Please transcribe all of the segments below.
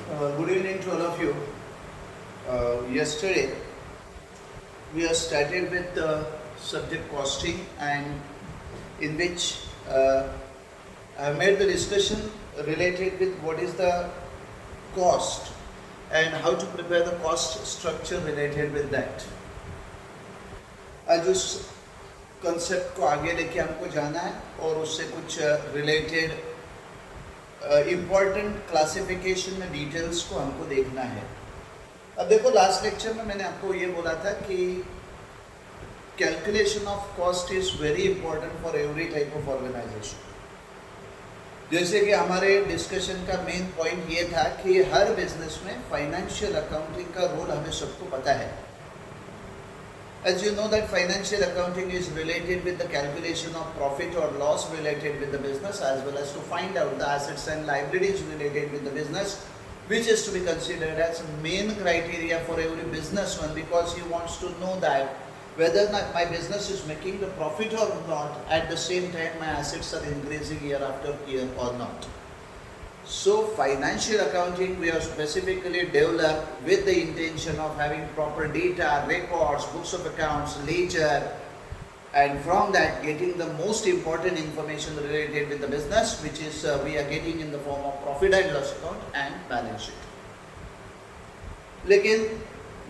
Good evening to all of you. Yesterday we have started with the subject costing, and in which I have made the discussion related with what is the cost and how to prepare the cost structure related with that. आज उस concept को आगे लेके हमको जाना है और उससे कुछ रिलेटेड इम्पॉर्टेंट क्लासिफिकेशन में डिटेल्स को हमको देखना है। अब देखो, लास्ट लेक्चर में मैंने आपको ये बोला था कि calculation of cost is very important for every type of organisation. जैसे कि हमारे डिस्कशन का मेन पॉइंट ये था कि हर बिजनेस में फाइनेंशियल अकाउंटिंग का रोल हमें सबको पता है। As you know that financial accounting is related with the calculation of profit or loss related with the business, as well as to find out the assets and liabilities related with the business, which is to be considered as main criteria for every businessman, because he wants to know that whether or not my business is making the profit or not, at the same time my assets are increasing year after year or not. So financial accounting we have specifically developed with the intention of having proper data, records, books of accounts, ledger, and from that getting the most important information related with the business, which is we are getting in the form of profit and loss account and balance sheet. लेकिन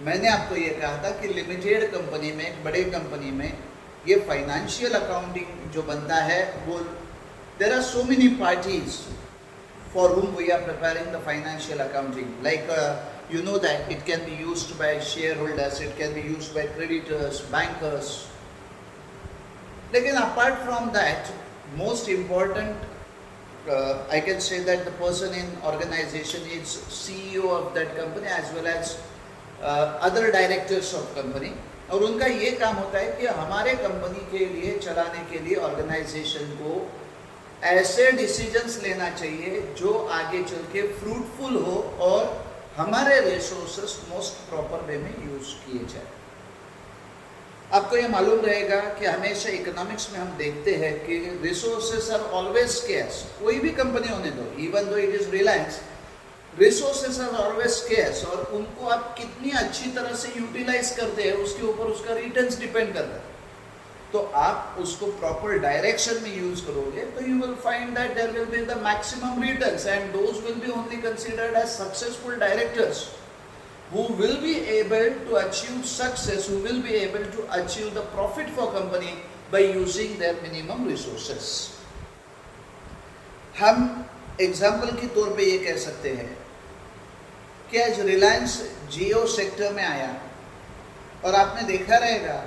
मैंने आपको ये कहा था कि limited company में, एक बड़े कंपनी में ये फाइनेंशियल अकाउंटिंग जो बनता है वो there are so many parties for whom we are preparing the financial accounting. Like you know that it can be used by shareholders, it can be used by creditors, bankers. Lekin apart from that, most important, I can say that the person in organization is CEO of that company as well as other directors of company. और उनका ये काम होता है कि हमारे company के लिए, चलाने के लिए ऑर्गेनाइजेशन को ऐसे डिसीजंस लेना चाहिए जो आगे चल के फ्रूटफुल हो और हमारे रिसोर्सेस मोस्ट प्रॉपर वे में यूज किए जाए। आपको ये मालूम रहेगा कि हमेशा इकोनॉमिक्स में हम देखते हैं कि रिसोर्सेस आर ऑलवेज स्केर्स। कोई भी कंपनी होने दो, even though it is reliance, resources are always scarce, और उनको आप कितनी अच्छी तरह से यूटिलाइज करते हैं उसके ऊपर उसका रिटर्न्स डिपेंड करता है। तो आप उसको प्रॉपर डायरेक्शन में यूज करोगे तो you will find that there will be the maximum returns, and those will be only considered as successful directors who will be able to achieve success, who will be able to achieve the profit for company by using their minimum resources. हम example के तौर पे ये कह सकते हैं कि आज रिलायंस जियो सेक्टर में आया और आपने देखा रहेगा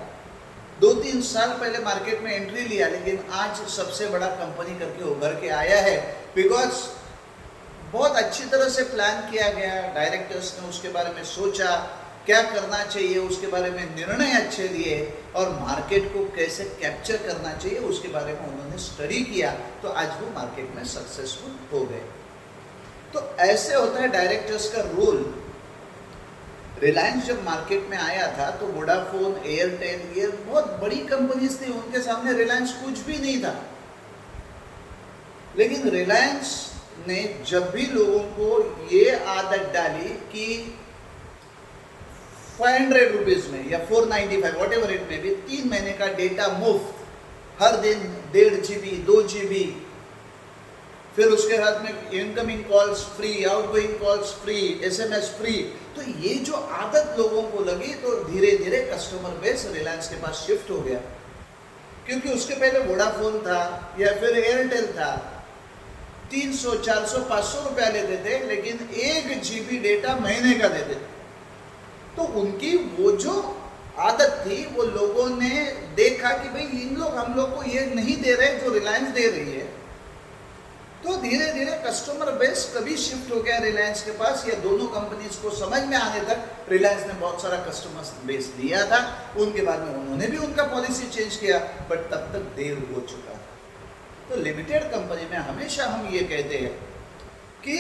2-3 साल पहले मार्केट में एंट्री लिया, लेकिन आज सबसे बड़ा कंपनी करके उभर के आया है, बिकॉज बहुत अच्छी तरह से प्लान किया गया, डायरेक्टर्स ने उसके बारे में सोचा क्या करना चाहिए, उसके बारे में निर्णय अच्छे लिए, और मार्केट को कैसे कैप्चर करना चाहिए उसके बारे में उन्होंने स्टडी किया, तो आज वो मार्केट में सक्सेसफुल हो गए। तो ऐसे होता है डायरेक्टर्स का रोल। रिलायंस जब मार्केट में आया था तो वोडाफोन, एयरटेल, ये बहुत बड़ी कंपनीज थी, उनके सामने रिलायंस कुछ भी नहीं था। लेकिन रिलायंस ने जब भी लोगों को ये आदत डाली कि 500 रुपीज में या 495 वॉट एवर इट में भी 3 महीने का डेटा मुफ्त, हर दिन 1.5 GB 2 GB, फिर उसके साथ में incoming calls free, outgoing calls free, SMS free, तो ये जो आदत लोगों को लगी तो धीरे धीरे कस्टमर बेस रिलायंस के पास शिफ्ट हो गया। क्योंकि उसके पहले वोडाफोन था या फिर एयरटेल था, 300, 400, 500 रुपया लेते थे, लेकिन 1 GB डेटा महीने का देते थे। तो उनकी वो जो आदत थी, वो लोगों ने देखा कि भाई इन लोग हम लोग को ये नहीं दे रहे जो रिलायंस दे रही है, तो धीरे धीरे कस्टमर बेस कभी शिफ्ट हो गया रिलायंस के पास। या दोनों कंपनीज को समझ में आने तक रिलायंस ने बहुत सारा कस्टमर बेस दिया था, उनके बाद में उन्होंने भी उनका पॉलिसी चेंज किया, बट तब तक देर हो चुका था। तो लिमिटेड कंपनी में हमेशा हम ये कहते हैं कि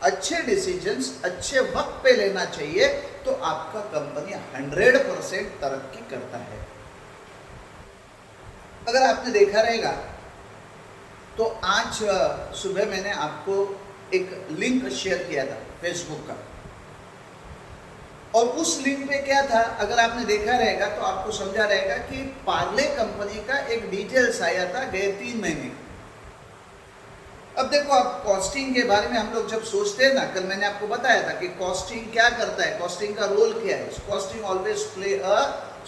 अच्छे डिसीजंस अच्छे वक्त पे लेना चाहिए, तो आपका कंपनी 100% तरक्की करता है। अगर आपने देखा रहेगा तो आज सुबह मैंने आपको एक लिंक शेयर किया था फेसबुक का, और उस लिंक पे क्या था, अगर आपने देखा रहेगा तो आपको समझा रहेगा कि पार्ले कंपनी का एक डिटेल्स आया था गए 3 महीने। अब देखो, आप कॉस्टिंग के बारे में हम लोग जब सोचते हैं ना, कल मैंने आपको बताया था कि कॉस्टिंग क्या करता है, कॉस्टिंग का रोल क्या है। Costing always play a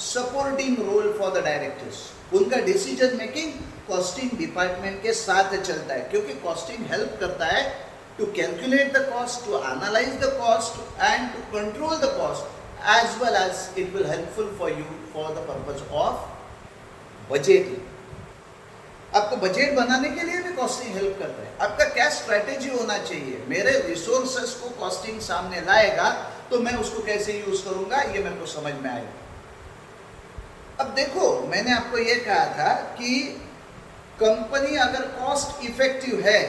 supporting role for the directors. उनका डिसीजन मेकिंग कॉस्टिंग डिपार्टमेंट के साथ चलता है, क्योंकि कॉस्टिंग हेल्प करता है to calculate the cost, to analyse the cost and to control the cost, as well as it will helpful for you for the purpose of budgeting. आपको budget बनाने के लिए भी कॉस्टिंग हेल्प करता है। आपका क्या स्ट्रेटेजी होना चाहिए, मेरे रिसोर्सेस को कॉस्टिंग सामने लाएगा तो मैं उसको कैसे यूज करूंगा, ये मेरे को समझ में आएगा। अब देखो, मैंने आपको ये कहा था कि कंपनी अगर कॉस्ट इफेक्टिव है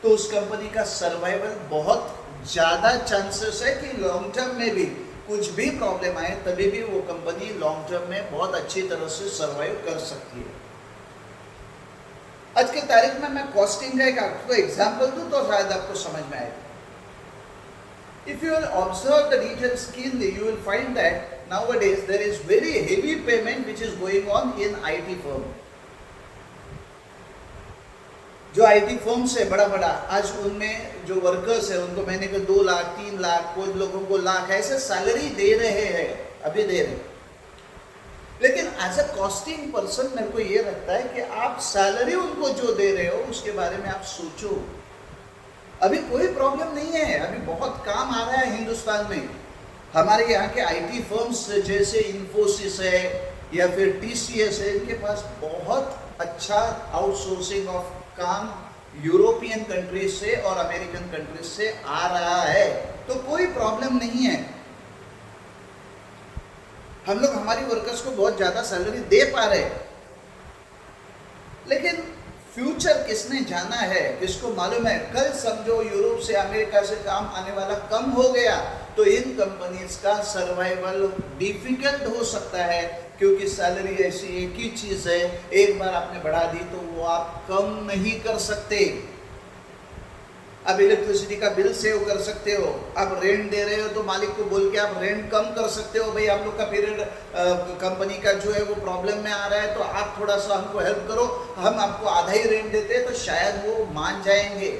तो उस कंपनी का सर्वाइवल बहुत ज्यादा चांसेस है कि लॉन्ग टर्म में भी कुछ भी प्रॉब्लम आए तभी भी वो कंपनी लॉन्ग टर्म में बहुत अच्छी तरह से सर्वाइव कर सकती है। आज के तारीख में मैं कॉस्टिंग का एक आपको एग्जांपल दूं तो शायद आपको समझ में आएगा। If you will observe the details keenly, you will find that nowadays there is very heavy payment which is going on in IT firm. जो IT फर्म्स है बड़ा बड़ा, आज उनमें जो वर्कर्स है उनको महीने के 2 लाख 3 लाख, कुछ लोगों को लाख ऐसे सैलरी दे रहे हैं, अभी दे रहे हैं। लेकिन एज अ कॉस्टिंग पर्सन मेरे को ये लगता है कि आप सैलरी उनको जो दे रहे हो उसके बारे में आप सोचो। अभी कोई प्रॉब्लम नहीं है, अभी बहुत काम आ रहा है हिंदुस्तान में। हमारे यहाँ के IT फर्म्स जैसे इन्फोसिस है या फिर TCS है, इनके पास बहुत अच्छा आउटसोर्सिंग ऑफ काम यूरोपियन कंट्रीज से और अमेरिकन कंट्रीज से आ रहा है, तो कोई प्रॉब्लम नहीं है। हम लोग हमारी वर्कर्स को बहुत ज्यादा सैलरी दे पा रहे हैं, लेकिन फ्यूचर किसने जाना है, किसको मालूम है। कल समझो यूरोप से अमेरिका से काम आने वाला कम हो गया तो इन कंपनीज का सर्वाइवल डिफिकल्ट हो सकता है, क्योंकि सैलरी ऐसी एक ही चीज है, एक बार आपने बढ़ा दी तो वो आप कम नहीं कर सकते। अब इलेक्ट्रिसिटी का बिल सेव कर सकते हो, आप रेंट दे रहे हो तो मालिक को बोल के आप रेंट कम कर सकते हो, भाई आप लोग का पीरियड कंपनी का जो है वो प्रॉब्लम में आ रहा है तो आप थोड़ा सा हमको हेल्प करो, हम आपको आधा ही रेंट देते हैं, तो शायद वो मान जाएंगे।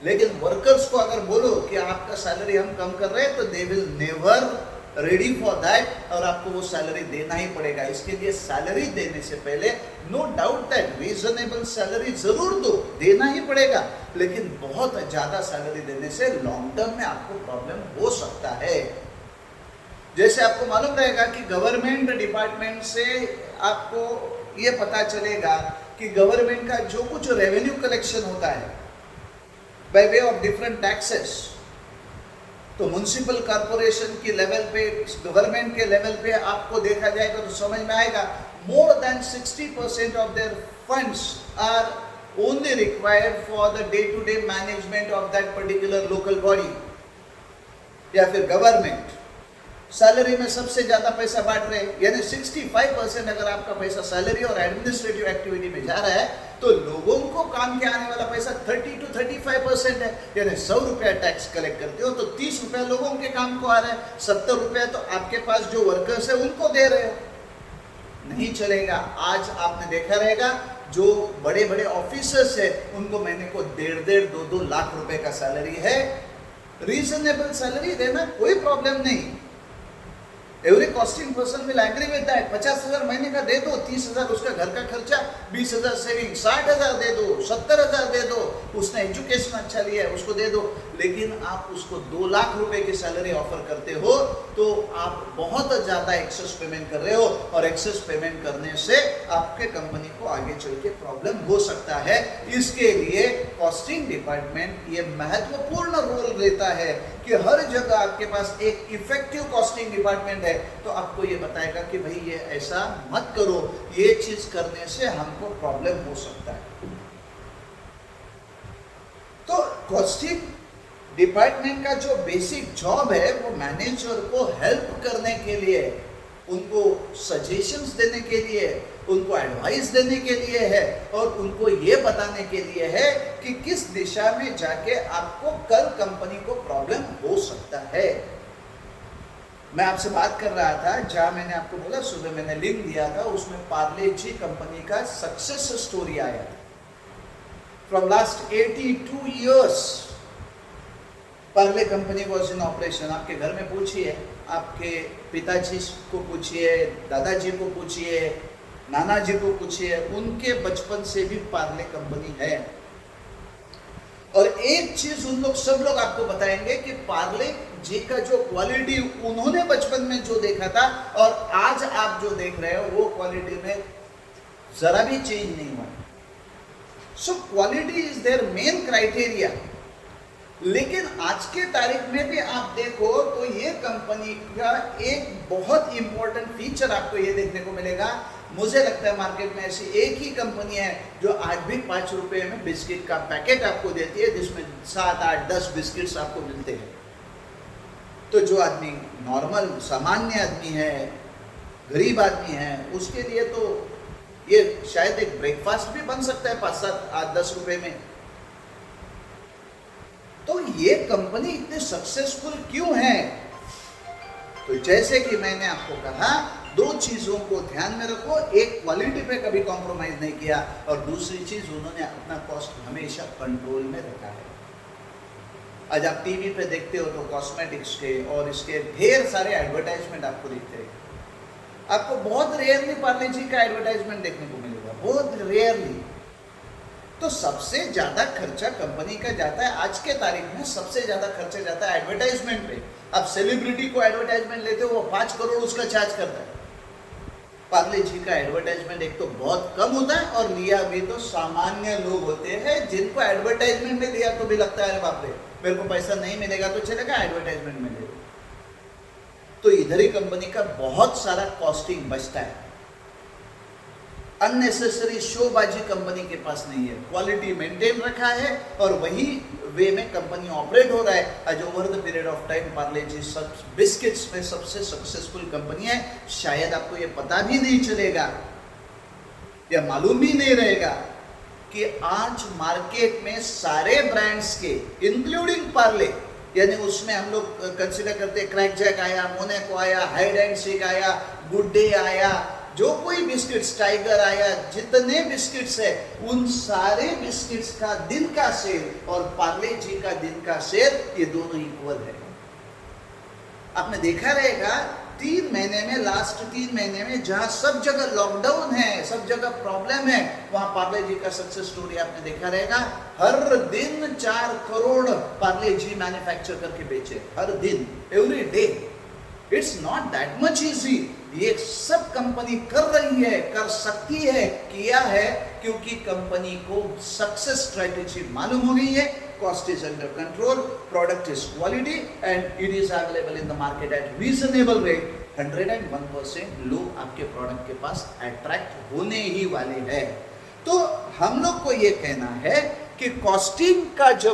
लेकिन वर्कर्स को अगर बोलो कि आपका सैलरी हम कम कर रहे हैं तो they will never ready for that, और आपको वो सैलरी देना ही पड़ेगा। इसके लिए सैलरी देने से पहले no doubt that reasonable salary जरूर दो, देना ही पड़ेगा, लेकिन बहुत ज्यादा सैलरी देने से लॉन्ग टर्म में आपको प्रॉब्लम हो सकता है। जैसे आपको मालूम रहेगा कि गवर्नमेंट डिपार्टमेंट से आपको ये पता चलेगा कि गवर्नमेंट का जो कुछ रेवेन्यू कलेक्शन होता है by way of different taxes, तो म्युनिसिपल कॉर्पोरेशन की लेवल पे, गवर्नमेंट के लेवल पे आपको देखा जाएगा तो समझ में आएगा more than 60% of their funds are only required for the day to day management of that particular local body या फिर गवर्नमेंट। सैलरी में सबसे ज्यादा पैसा बांट रहे, यानी 65% अगर आपका पैसा सैलरी और एडमिनिस्ट्रेटिव एक्टिविटी में जा रहा है तो लोगों को काम के आने वाला पैसा 30 to 35% है। यानी 100 रुपया टैक्स कलेक्ट करते हो तो 30 रुपया लोगों के काम को आ रहा है, 70 रुपया तो आपके पास जो वर्कर्स है उनको दे रहे हो। नहीं चलेगा। आज आपने देखा रहेगा जो बड़े बड़े ऑफिसर्स है उनको महीने को 1.5 2 लाख रुपए का सैलरी है। रीजनेबल सैलरी देना कोई प्रॉब्लम नहीं, every costing person will agree with that. 50,000 महीने का दे दो, 30,000 उसका घर का खर्चा, 20,000 सेविंग, 60,000 दे दो, 70,000 दे दो, उसने एजुकेशन अच्छा लिया है उसको दे दो। लेकिन आप उसको 2 लाख रुपए की सैलरी ऑफर करते हो तो आप बहुत ज्यादा एक्सेस पेमेंट कर रहे हो, और एक्सेस पेमेंट करने से आपके कंपनी को आगे चल के प्रॉब्लम हो सकता है। इसके लिए कॉस्टिंग डिपार्टमेंट ये महत्वपूर्ण रोल लेता है कि हर जगह आपके पास एक इफेक्टिव कॉस्टिंग डिपार्टमेंट है तो आपको ये बताएगा कि भाई ये ऐसा मत करो, ये चीज करने से हमको प्रॉब्लम हो सकता है। तो कॉस्टिंग डिपार्टमेंट का जो बेसिक जॉब है वो मैनेजर को हेल्प करने के लिए, उनको सजेशंस देने के लिए, उनको एडवाइस देने के लिए है और उनको ये बताने के लिए है कि किस दिशा में जाके आपको कल कंपनी को प्रॉब्लम हो सकता है। मैं आपसे बात कर रहा था, जहां मैंने आपको बोला सुबह मैंने लिंक दिया था, उसमें पार्ले जी कंपनी का सक्सेस स्टोरी आया था। From last 82 years Parle company was in operation. आपके घर में पूछिए, आपके पिताजी को पूछिए, दादाजी को पूछिए, नाना जी को पूछिए, उनके बचपन से भी पार्ले कंपनी है। और एक चीज उन लोग सब लोग आपको बताएंगे कि पार्ले जी का जो क्वालिटी उन्होंने बचपन में जो देखा था और आज आप जो देख रहे हो वो क्वालिटी में जरा भी चेंज नहीं हुआ। So quality is their main criteria. लेकिन आज के तारीख में भी आप देखो तो ये कंपनी का एक बहुत इंपॉर्टेंट फीचर आपको ये देखने को मिलेगा। मुझे लगता है मार्केट में ऐसी एक ही कंपनी है जो आज भी 5 रुपए में बिस्किट का पैकेट आपको देती है, जिसमें 7, 8, 10 बिस्किट्स आपको मिलते हैं। तो जो आदमी नॉर्मल सामान्य आदमी है, गरीब आदमी है, उसके लिए तो ये शायद एक ब्रेकफास्ट भी बन सकता है 5, 7, 8, 10 रुपए में। तो ये कंपनी इतने सक्सेसफुल क्यों है? तो जैसे कि मैंने आपको कहा, 2 चीजों को ध्यान में रखो। एक, क्वालिटी पे कभी कॉम्प्रोमाइज नहीं किया और दूसरी चीज, उन्होंने अपना कॉस्ट हमेशा कंट्रोल में रखा है। आज आप टीवी पे देखते हो तो कॉस्मेटिक्स के और इसके ढेर सारे एडवर्टाइजमेंट आपको दिखते हैं। आपको बहुत रेयरली पार्ले जी का एडवर्टाइजमेंट देखने को मिलेगा, बहुत रेयरली। तो सबसे ज्यादा खर्चा कंपनी का जाता है, आज के तारीख में सबसे ज्यादा खर्चा जाता है एडवर्टाइजमेंट पे। अब सेलिब्रिटी को एडवर्टाइजमेंट लेते हो, वो 5 करोड़ उसका चार्ज करता है। पार्ले जी का एडवर्टाइजमेंट एक तो बहुत कम होता है और लिया भी तो सामान्य लोग होते हैं, जिनको एडवर्टाइजमेंट में लिया तो भी लगता है बाप रे मेरे को पैसा नहीं मिलेगा तो चलेगा, एडवर्टाइजमेंट में ले। तो इधर ही कंपनी का बहुत सारा कॉस्टिंग बचता है। अननेसेसरी शोबाजी कंपनी के पास नहीं है, क्वालिटी मेंटेन रखा है और वही वे में कंपनी ऑपरेट हो रहा है। आज over the period of time Parle G सब बिस्किट्स में सबसे सक्सेसफुल कंपनी है। शायद आपको ये पता भी नहीं चलेगा या मालूम भी नहीं रहेगा कि आज मार्केट में सारे ब्रांड्स के इंक्लूडिंग पार्ले, यानी उसमें हम लोग कंसीडर करते हैं क्रैक जैक आया, मोनाको आया, हाइड एंड सीक आया, गुड डे आया, जो कोई बिस्किट्स, टाइगर आया, जितने बिस्किट्स है उन सारे बिस्किट्स का दिन का सेल और पार्ले जी का दिन का सेल ये दोनों इक्वल है। आपने देखा रहेगा 3 महीने में, लास्ट 3 महीने में जहां सब जगह लॉकडाउन है, सब जगह प्रॉब्लम है, वहां पार्ले जी का सक्सेस स्टोरी आपने देखा रहेगा। हर दिन 4 करोड़ पार्ले जी मैन्युफैक्चर करके बेचे, हर दिन, every day. It's not that much easy. ये सब कंपनी कर रही है, कर सकती है, किया है, क्योंकि कंपनी को सक्सेस स्ट्रेटेजी मालूम हो गई है। Cost is under control, product is quality and it is available in the market at reasonable rate. 101% लोग आपके प्रोडक्ट के पास अट्रैक्ट होने ही वाले हैं। तो हम लोग को ये कहना है कि कॉस्टिंग का जब